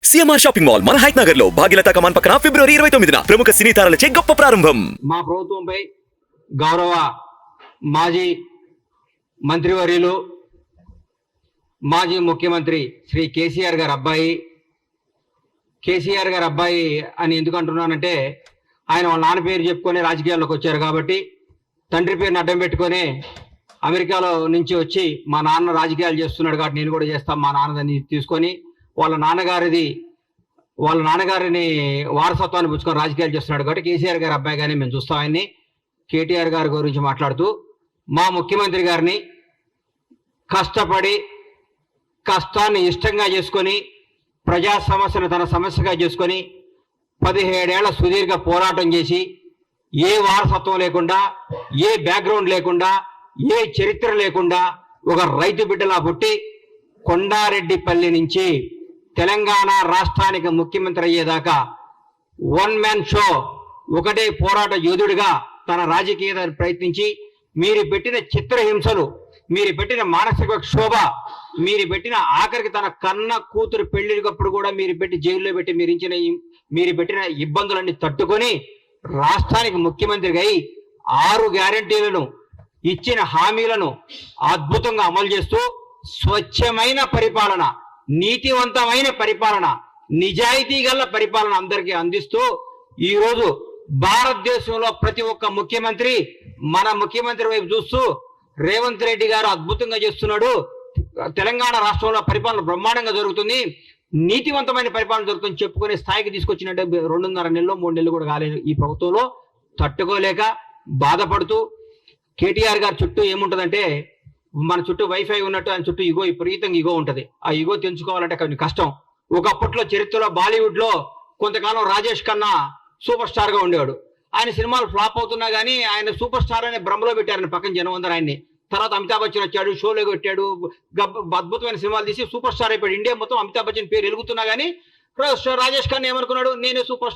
CMR shopping mall మన height Nagar లో భాగ్యలతా కమాన్ పక్కన ఫిబ్రవరి 29న ప్రముఖ సినీ తారలచే గొప్ప ప్రారంభం. మా ప్రభుత్వంపై గౌరవ మాజీ మంత్రివర్యులు మాజీ ముఖ్యమంత్రి శ్రీ కేసీఆర్ గారి అబ్బాయి అని ఎందుకు అంటున్నానంటే ఆయన వాళ్ళ నాన్న పేరు చెప్పుకొని రాజకీయాల్లోకి వచ్చారు కాబట్టి తండ్రి పేరుని అడ్డం పెట్టుకొని అమెరికాలో నుంచి వచ్చి మా నాన్న రాజకీయాలు చేస్తున్నాడు కాబట్టి నేను కూడా చేస్తాను మా నాన్నదని తీసుకొని వాళ్ళ నాన్నగారిని వారసత్వాన్ని పుచ్చుకొని రాజకీయాలు చేస్తున్నాడు కాబట్టి కేసీఆర్ గారి అబ్బాయి కానీ మేము చూస్తాం. ఆయన్ని కేటీఆర్ గారి గురించి మాట్లాడుతూ మా ముఖ్యమంత్రి గారిని కష్టపడి కష్టాన్ని ఇష్టంగా చేసుకొని ప్రజా సమస్యను తన సమస్యగా చేసుకొని 17 ఏళ్ల సుదీర్ఘ పోరాటం చేసి ఏ వారసత్వం లేకుండా ఏ బ్యాక్గ్రౌండ్ లేకుండా ఏ చరిత్ర లేకుండా ఒక రైతు బిడ్డలా పుట్టి కొండారెడ్డిపల్లి నుంచి తెలంగాణ రాష్ట్రానికి ముఖ్యమంత్రి అయ్యేదాకా వన్ మ్యాన్ షో ఒకటే పోరాట యోధుడిగా తన రాజకీయ ప్రయత్నించి మీరు పెట్టిన చిత్రహింసలు, మీరు పెట్టిన మానసిక క్షోభ, మీరు పెట్టిన ఆఖరికి తన కన్న కూతురు పెళ్లికప్పుడు కూడా మీరు పెట్టి జైల్లో పెట్టి మీరు పెట్టిన ఇబ్బందులన్నీ తట్టుకొని రాష్ట్రానికి ముఖ్యమంత్రిగా అయి 6 గ్యారంటీలను ఇచ్చిన హామీలను అద్భుతంగా అమలు చేస్తూ స్వచ్ఛమైన పరిపాలన, నీతివంతమైన పరిపాలన, నిజాయితీ గల పరిపాలన అందరికీ అందిస్తూ ఈరోజు భారతదేశంలో ప్రతి ఒక్క ముఖ్యమంత్రి మన ముఖ్యమంత్రి వైపు చూస్తూ రేవంత్ రెడ్డి గారు అద్భుతంగా చేస్తున్నాడు, తెలంగాణ రాష్ట్రంలో పరిపాలన బ్రహ్మాండంగా జరుగుతుంది, నీతివంతమైన పరిపాలన జరుగుతుంది చెప్పుకునే స్థాయికి తీసుకొచ్చినట్టే 2.5 నెలలో 3 నెలలు కూడా కాలేదు. ఈ ప్రభుత్వంలో తట్టుకోలేక బాధపడుతూ కేటీఆర్ గారి చుట్టూ ఏముంటుందంటే మన చుట్టూ వైఫై ఉన్నట్టు ఆయన చుట్టూ విపరీతంగా ఈగో ఉంటుంది. ఆ ఈగో తెంచుకోవాలంటే కొంచెం కష్టం. ఒకప్పట్లో చరిత్రలో బాలీవుడ్ లో కొంతకాలం రాజేష్ ఖన్నా సూపర్ స్టార్ గా ఉండేవాడు. ఆయన సినిమాలు ఫ్లాప్ అవుతున్నా కానీ ఆయన సూపర్ స్టార్ అనే భ్రమలో పెట్టారని పక్కన జనం అందరూ ఆయన్ని. తర్వాత అమితాబ్ బచ్చన్ వచ్చాడు, షోలో పెట్టాడు, అద్భుతమైన సినిమాలు తీసి సూపర్ స్టార్ అయిపోయాడు. ఇండియా మొత్తం అమితాబ్ బచ్చన్ పేరు ఎలుగుతున్నా కానీ రాజేష్ ఖన్నా ఏమనుకున్నాడు, నేనే సూపర్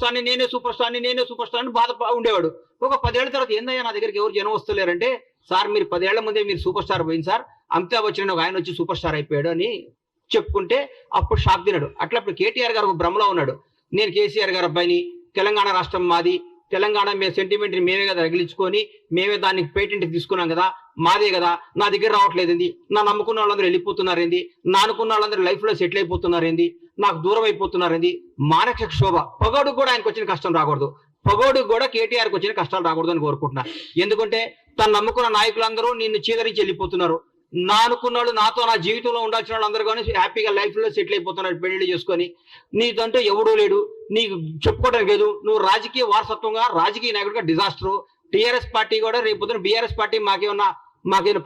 స్టార్ని బాధ ఉండేవాడు. ఒక 10 ఏళ్ల తర్వాత ఏందయ్యా నా దగ్గరికి ఎవరు జనం వస్తలేరంటే, సార్ మీరు 10 ఏళ్ల ముందే మీరు సూపర్ స్టార్ పోయింది సార్, అమితాబ్ బచ్చన్ ఒక ఆయన వచ్చి సూపర్ స్టార్ అయిపోయాడు అని చెప్పుకుంటే అప్పుడు షాక్ తిన్నాడు. అట్లా ఇప్పుడు కేటీఆర్ గారు ఒక భ్రమలో ఉన్నాడు. నేను కేసీఆర్ గారి అబ్బాయిని, తెలంగాణ రాష్ట్రం మాది, తెలంగాణ మేము సెంటిమెంట్ని మేమే కదా రగిలించుకొని మేమే దానికి పేటెంట్ తీసుకున్నాం కదా, మాదే కదా, నా దగ్గర రావట్లేదు ఏంది, నా నమ్ముకున్న వాళ్ళందరూ వెళ్ళిపోతున్నారు ఏంది, నా అనుకున్న వాళ్ళందరూ లైఫ్ లో సెటిల్ అయిపోతున్నారు ఏంది, నాకు దూరం అయిపోతున్నారు ఏంది, మానసిక క్షోభ. పగోడు కూడా ఆయనకు వచ్చిన కష్టం రాకూడదు, పగోడు కూడా కేటీఆర్కి వచ్చిన కష్టాలు రాకూడదు అని కోరుకుంటున్నా. ఎందుకంటే తను నమ్ముకున్న నాయకులందరూ నిన్ను చీదరించి వెళ్ళిపోతున్నారు. నా అనుకున్న వాళ్ళు, నాతో నా జీవితంలో ఉండాల్సిన వాళ్ళందరూ కానీ హ్యాపీగా లైఫ్ లో సెటిల్ అయిపోతున్నారు పెళ్లి చేసుకొని. నీదంటే ఎవడూ లేడు, నీకు చెప్పుకోవడానికి లేదు, నువ్వు రాజకీయ వారసత్వంగా రాజకీయ నాయకుడిగా డిజాస్టర్. టీఆర్ఎస్ పార్టీ కూడా రేపు పొద్దున బీఆర్ఎస్ పార్టీ మాకేమన్నా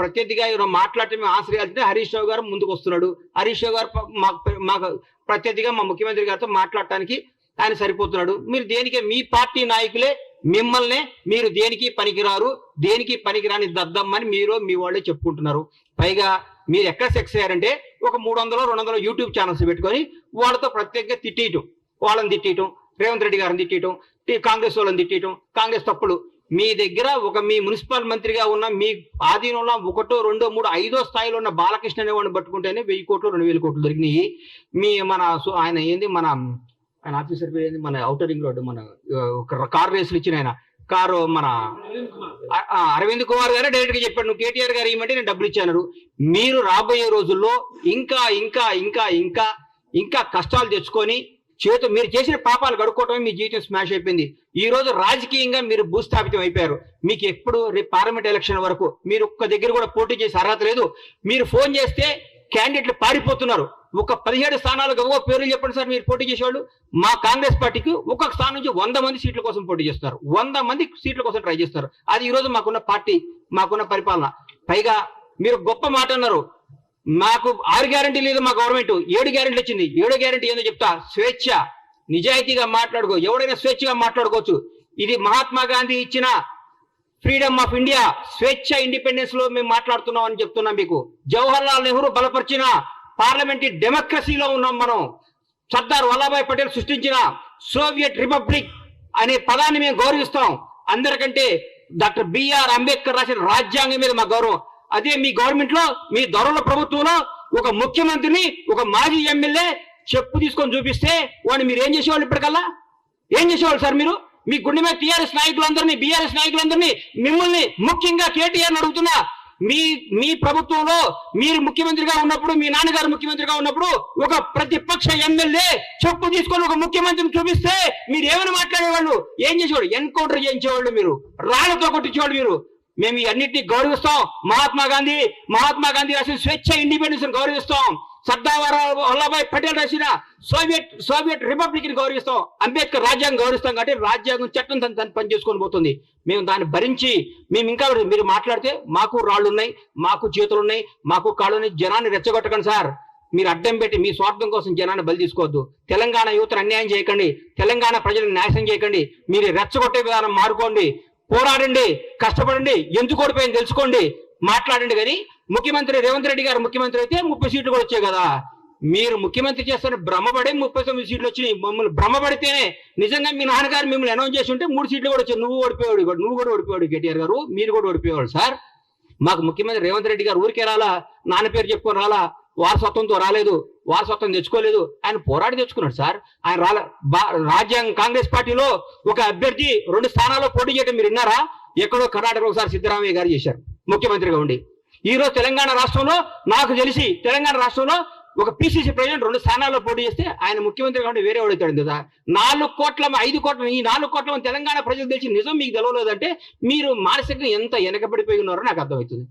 ప్రత్యర్థిగా ఏమైనా మాట్లాడితే మేము ఆశ్రయాలంటే హరీష్ రావు గారు ముందుకు వస్తున్నాడు. హరీష్ రావు గారు మాకు ప్రత్యర్థిగా మా ముఖ్యమంత్రి గారితో మాట్లాడటానికి ఆయన సరిపోతున్నాడు. మీరు దేనికి, మీ పార్టీ నాయకులే మిమ్మల్నే మీరు దేనికి పనికిరారు, దేనికి పనికిరాని దద్దమ్మని మీరు మీ వాళ్ళే చెప్పుకుంటున్నారు. పైగా మీరు ఎక్కడ సెక్స్ అయ్యారంటే ఒక 300-200 యూట్యూబ్ ఛానల్స్ పెట్టుకొని వాళ్ళతో ప్రత్యేకంగా తిట్టేయటం, వాళ్ళని తిట్టేయటం, రేవంత్ రెడ్డి గారిని తిట్టేయటం, కాంగ్రెస్ వాళ్ళని తిట్టేయటం, కాంగ్రెస్ తప్పులు. మీ దగ్గర మీ మున్సిపల్ మంత్రిగా ఉన్న మీ ఆధీనంలో 1, 2, 3, 5వ స్థాయిలో ఉన్న బాలకృష్ణ అనేవాడిని పట్టుకుంటేనే 1000 కోట్లు 2000 కోట్లు దొరికినాయి. ఆయన ఏంది ఆయన ఆఫీసర్ పేరు ఏంది, మన ఔటర్ రింగ్ రోడ్డు మన కారు రేసులు ఇచ్చిన ఆయన కారు మన అరవింద్ కుమార్ గారే డైరెక్ట్ గా చెప్పాడు, నువ్వు కేటీఆర్ గారు ఏమంటే నేను డబ్బులు ఇచ్చాను. మీరు రాబోయే రోజుల్లో ఇంకా ఇంకా ఇంకా ఇంకా ఇంకా కష్టాలు తెచ్చుకొని మీరు చేసిన పాపాలు గడుక్కోవటమే మీ జీవితం స్మాష్ అయిపోయింది. ఈ రోజు రాజకీయంగా మీరు భూస్థాపితం అయిపోయారు. మీకు ఎప్పుడు రేపు పార్లమెంట్ ఎలక్షన్ వరకు మీరు ఒక్క దగ్గర కూడా పోటీ చేసే అర్హత లేదు. మీరు ఫోన్ చేస్తే క్యాండిడేట్లు పారిపోతున్నారు. ఒక 17 స్థానాలకు పేర్లు చెప్పండి సార్ మీరు పోటీ చేసేవాళ్ళు. మా కాంగ్రెస్ పార్టీకి ఒక్కొక్క స్థానం నుంచి 100 మంది సీట్ల కోసం పోటీ చేస్తారు, 100 మంది సీట్ల కోసం ట్రై చేస్తారు. అది ఈ రోజు మాకున్న పార్టీ, మాకున్న పరిపాలన. పైగా మీరు గొప్ప మాట అన్నారు, మాకు 6 గ్యారంటీ లేదు మా గవర్నమెంట్, 7 గ్యారంటీలు వచ్చింది. 7వ గ్యారంటీ ఏందో చెప్తా, స్వేచ్ఛ, నిజాయితీగా మాట్లాడుకో, ఎవడైనా స్వేచ్ఛగా మాట్లాడుకోవచ్చు. ఇది మహాత్మా గాంధీ ఇచ్చిన ఫ్రీడమ్ ఆఫ్ ఇండియా, స్వేచ్ఛ, ఇండిపెండెన్స్ లో మేము మాట్లాడుతున్నాం అని చెప్తున్నాం మీకు. జవహర్ లాల్ నెహ్రూ బలపరిచిన పార్లమెంటరీ డెమోక్రసీలో ఉన్నాం మనం. సర్దార్ వల్లభాయ్ పటేల్ సృష్టించిన సోవియట్ రిపబ్లిక్ అనే పదాన్ని మేము గౌరవిస్తాం. అందరికంటే డాక్టర్ బిఆర్ అంబేద్కర్ రాసిన రాజ్యాంగం మీద మా గౌరవం. అదే మీ గవర్నమెంట్ లో, మీ దొరల ప్రభుత్వంలో ఒక ముఖ్యమంత్రిని, ఒక మాజీ ఎమ్మెల్యే చెప్పు తీసుకొని చూపిస్తే వాడిని మీరు ఏం చేసేవాళ్ళు ఇప్పటికల్లా? ఏం చేసేవాళ్ళు సార్ మీరు? మీ గుండె మీద టీఆర్ఎస్ నాయకులందరినీ, బీఆర్ఎస్ నాయకులందరినీ, మిమ్మల్ని ముఖ్యంగా కేటీఆర్ అడుగుతున్నా, మీ ప్రభుత్వంలో మీరు ముఖ్యమంత్రిగా ఉన్నప్పుడు, మీ నాన్నగారు ముఖ్యమంత్రిగా ఉన్నప్పుడు ఒక ప్రతిపక్ష ఎమ్మెల్యే చెప్పు తీసుకొని ఒక ముఖ్యమంత్రిని చూపిస్తే మీరు ఏమైనా మాట్లాడేవాళ్ళు? ఏం చేసేవాళ్ళు? ఎన్కౌంటర్ చేయించేవాళ్ళు, మీరు రాళ్లతో కొట్టించేవాళ్ళు. మీరు మేము ఈ అన్నింటినీ గౌరవిస్తాం. మహాత్మా గాంధీ రాసిన స్వేచ్ఛ, ఇండిపెండెన్స్ గౌరవిస్తాం. సర్దార్ వల్లభాయ్ పటేల్ రాసిన సోవియట్ రిపబ్లిక్ ని గౌరవిస్తాం. అంబేద్కర్ రాజ్యాంగం గౌరవిస్తాం. కాబట్టి రాజ్యాంగం చట్టం తను పని చేసుకొని పోతుంది. మేము దాన్ని భరించి మేము ఇంకా మీరు మాట్లాడితే మాకు రాళ్ళు ఉన్నాయి, మాకు చేతులు ఉన్నాయి, మాకు కాళ్ళు ఉన్నాయి. జనాన్ని రెచ్చగొట్టకండి సార్. మీరు అడ్డం పెట్టి మీ స్వార్థం కోసం జనాన్ని బలి తీసుకోవద్దు. తెలంగాణ యువతను అన్యాయం చేయకండి, తెలంగాణ ప్రజలను నాశనం చేయకండి. మీరు రెచ్చగొట్టే విధానం మారుకోండి, పోరాడండి, కష్టపడండి, ఎందుకు ఓడిపోయింది తెలుసుకోండి, మాట్లాడండి. కానీ ముఖ్యమంత్రి రేవంత్ రెడ్డి గారు ముఖ్యమంత్రి అయితే 30 సీట్లు కూడా వచ్చాయి కదా. మీరు ముఖ్యమంత్రి చేస్తారని భ్రమపడే 39 సీట్లు వచ్చినాయి. మమ్మల్ని భ్రమపడితేనే నిజంగా మీ నాన్నగారు మిమ్మల్ని అనౌన్స్ చేసి ఉంటే 3 సీట్లు కూడా వచ్చాయి. నువ్వు కూడా ఓడిపోయాడు కేటీఆర్ గారు, మీరు కూడా ఓడిపోయేవాడు సార్. మాకు ముఖ్యమంత్రి రేవంత్ రెడ్డి గారు ఊరికే రాలా, నాన్న పేరు చెప్పుకొని రాలా, వారసత్వంతో రాలేదు, వారసత్వం తెచ్చుకోలేదు. ఆయన పోరాడి తెచ్చుకున్నాడు సార్. ఆయన రాజ్యాంగ కాంగ్రెస్ పార్టీలో ఒక అభ్యర్థి 2 స్థానాల్లో పోటీ చేయడం మీరు విన్నారా? ఎక్కడో కర్ణాటక ఒకసారి సిద్ధరామయ్య గారు చేశారు ముఖ్యమంత్రిగా ఉండి. ఈ రోజు తెలంగాణ రాష్ట్రంలో నాకు తెలిసి తెలంగాణ రాష్ట్రంలో ఒక పిసిసి ప్రెసిడెంట్ 2 స్థానాల్లో పోటీ చేస్తే ఆయన ముఖ్యమంత్రిగా ఉండి వేరే వాడుతాడు కదా. 4 కోట్ల 5 కోట్ల ఈ 4 కోట్ల తెలంగాణ ప్రజలు తెలిసి నిజం మీకు తెలవలేదంటే మీరు మానసికంగా ఎంత వెనకబడిపోయి ఉన్నారో నాకు అర్థమవుతుంది.